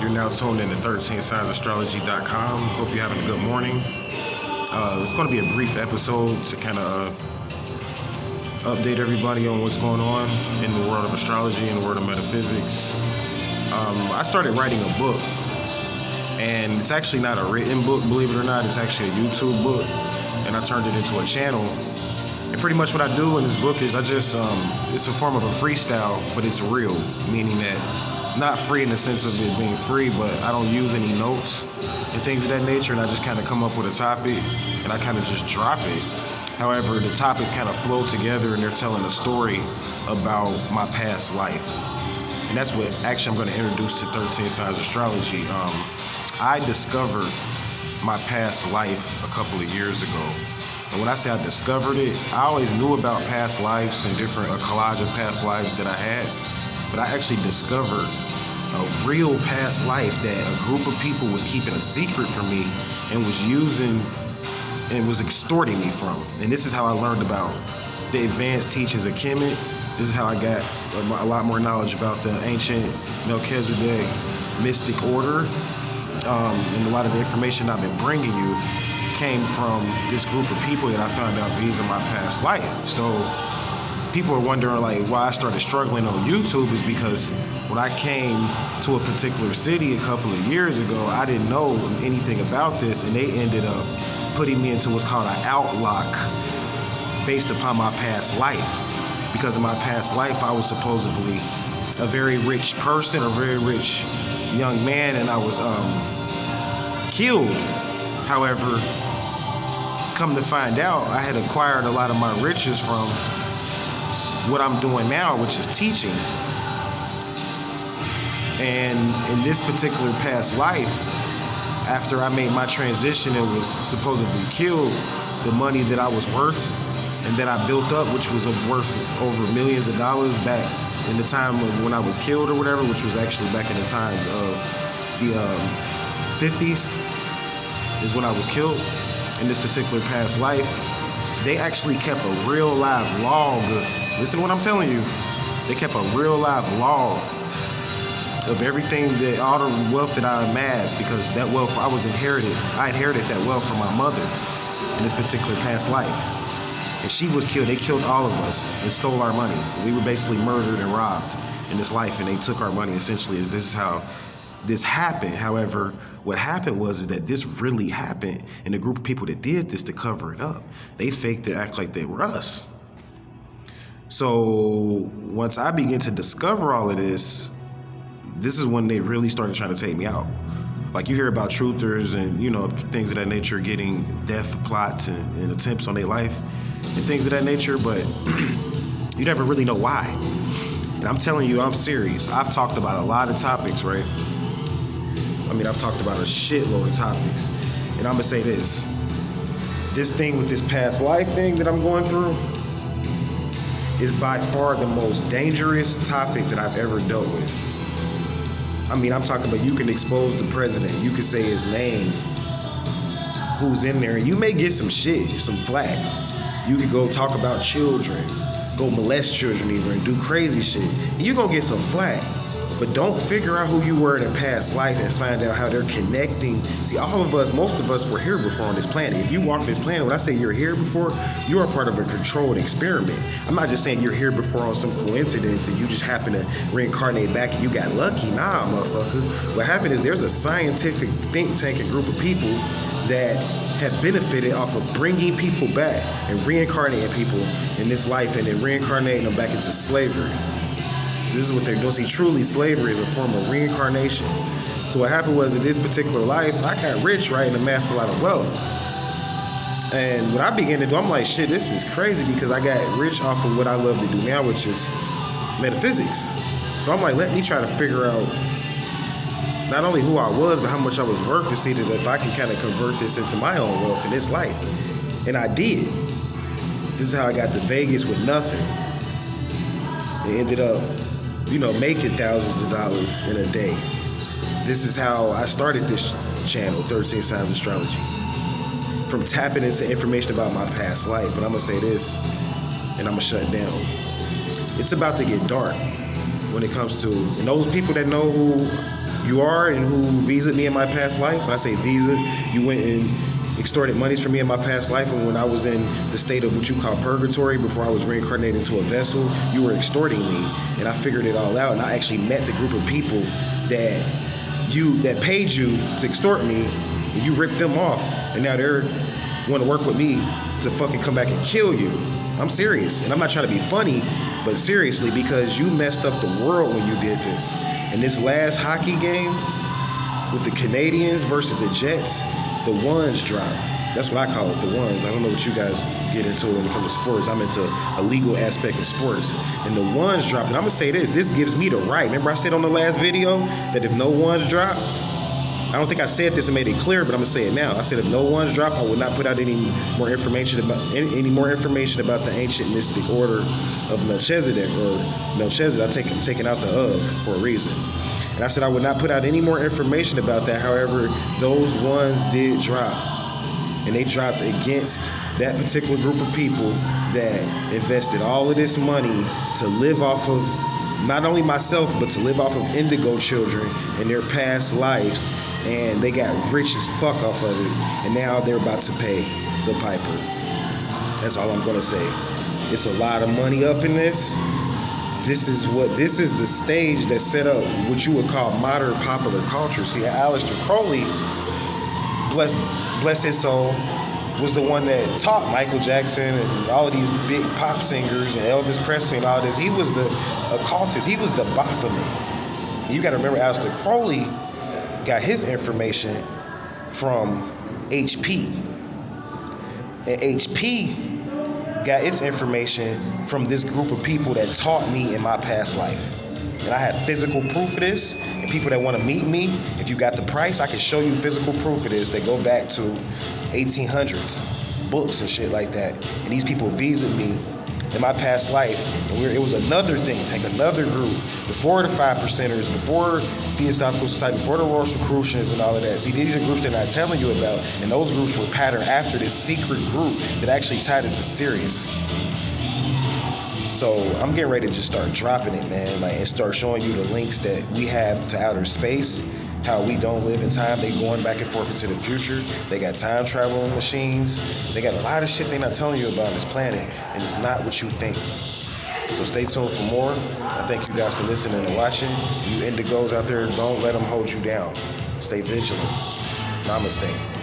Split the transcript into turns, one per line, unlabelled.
You're now tuned in to 13signsastrology.com. Hope you're having a good morning. It's going to be a brief episode to kind of update everybody on what's going on in the world of astrology and the world of metaphysics. I started writing a book, and it's actually not a written book, believe it or not. It's actually a YouTube book, and I turned it into a channel. And pretty much what I do in this book is it's a form of a freestyle, but it's real, meaning that not free in the sense of it being free, but I don't use any notes and things of that nature, and I just kind of come up with a topic and I kind of just drop it. However, the topics kind of flow together and they're telling a story about my past life. And that's what actually I'm going to introduce to 13 Signs Astrology. I discovered my past life a couple of years ago. And when I say I discovered it, I always knew about past lives and a collage of past lives that I had. But I actually discovered a real past life that a group of people was keeping a secret from me and was using and was extorting me from. And this is how I learned about the advanced teachings of Kemet. This is how I got a lot more knowledge about the ancient Melchizedek mystic order. And a lot of the information I've been bringing you came from this group of people that I found out via my past life. So people are wondering why I started struggling on YouTube is because when I came to a particular city a couple of years ago, I didn't know anything about this, and they ended up putting me into what's called an outlock based upon my past life. Because in my past life, I was supposedly a very rich person, a very rich young man, and I was killed. However, come to find out, I had acquired a lot of my riches from what I'm doing now, which is teaching. And in this particular past life, after I made my transition and was supposedly killed, the money that I was worth and that I built up, which was worth over millions of dollars back in the time of when I was killed or whatever, which was actually back in the times of the 50s is when I was killed. In this particular past life, they actually kept a real live log. Listen to what I'm telling you. They kept a real live log of everything, all the wealth that I amassed, because that wealth I inherited that wealth from my mother in this particular past life. And she was killed. They killed all of us and stole our money. We were basically murdered and robbed in this life, and they took our money. Essentially, this is how this happened. However, what happened was that this really happened, and the group of people that did this to cover it up, they faked to act like they were us. So once I began to discover all of this is when they really started trying to take me out. Like, you hear about truthers and, things of that nature getting death plots and attempts on their life and things of that nature, but you never really know why. And I'm telling you, I'm serious. I've talked about a lot of topics, right? I've talked about a shitload of topics. And I'm gonna say this thing with this past life thing that I'm going through is by far the most dangerous topic that I've ever dealt with. I'm talking about, you can expose the president, you can say his name, who's in there, and you may get some shit, some flack. You could go talk about children, go molest children even, and do crazy shit, and you're gonna get some flack. But don't figure out who you were in a past life and find out how they're connecting. See, most of us were here before on this planet. If you walk this planet, when I say you're here before, you are part of a controlled experiment. I'm not just saying you're here before on some coincidence and you just happen to reincarnate back and you got lucky. Nah, motherfucker. What happened is there's a scientific think tank and group of people that have benefited off of bringing people back and reincarnating people in this life and then reincarnating them back into slavery. This is what they're doing. See, truly, slavery is a form of reincarnation. So what happened was, in this particular life, I got rich, right, and amassed a lot of wealth. And what I began to do, I'm like, shit, this is crazy, because I got rich off of what I love to do now, which is metaphysics. So I'm like, let me try to figure out not only who I was, but how much I was worth, to see that if I can kind of convert this into my own wealth in this life. And I did. This is how I got to Vegas with nothing. It ended up making thousands of dollars in a day. This is how I started this channel, 13 Signs Astrology. From tapping into information about my past life. But I'm gonna say this, and I'm gonna shut down. It's about to get dark when it comes to, and those people that know who you are and who visaed me in my past life. When I say visa, you went and extorted monies from me in my past life, and when I was in the state of what you call purgatory, before I was reincarnated into a vessel, you were extorting me, and I figured it all out, and I actually met the group of people that paid you to extort me, and you ripped them off, and now they're want to work with me to fucking come back and kill you. I'm serious, and I'm not trying to be funny, but seriously, because you messed up the world when you did this. And this last hockey game with the Canadians versus the Jets, the ones dropped. That's what I call it, the ones. I don't know what you guys get into when it comes to sports. I'm into a legal aspect of sports. And the ones dropped. And I'm going to say this gives me the right. Remember I said on the last video that if no ones drop, I don't think I said this and made it clear, but I'm going to say it now. I said if no ones drop, I will not put out any more information about the ancient mystic order of Melchizedek, or Melchizedek. I'm taking out the of for a reason. And I said I would not put out any more information about that. However, those ones did drop. And they dropped against that particular group of people that invested all of this money to live off of not only myself, but to live off of Indigo children in their past lives. And they got rich as fuck off of it. And now they're about to pay the piper. That's all I'm going to say. It's a lot of money up in this. This is the stage that set up what you would call modern popular culture. See, Aleister Crowley, bless his soul, was the one that taught Michael Jackson and all of these big pop singers and Elvis Presley and all this. He was the occultist. He was the Baphomet. You got to remember, Aleister Crowley got his information from HP. And HP got its information from this group of people that taught me in my past life. And I have physical proof of this. And people that want to meet me, if you got the price, I can show you physical proof of this that go back to 1800s, books and shit like that. And these people visited me in my past life. And it was another think tank, another group, before the 5%ers, before Theosophical Society, before the Rosicrucians and all of that. See, these are groups they're not telling you about. And those groups were patterned after this secret group that actually tied into Sirius. So I'm getting ready to just start dropping it, man, and start showing you the links that we have to outer space, how we don't live in time. They going back and forth into the future. They got time traveling machines. They got a lot of shit they're not telling you about on this planet, and it's not what you think. So stay tuned for more. I thank you guys for listening and watching. You indigos out there, don't let them hold you down. Stay vigilant. Namaste.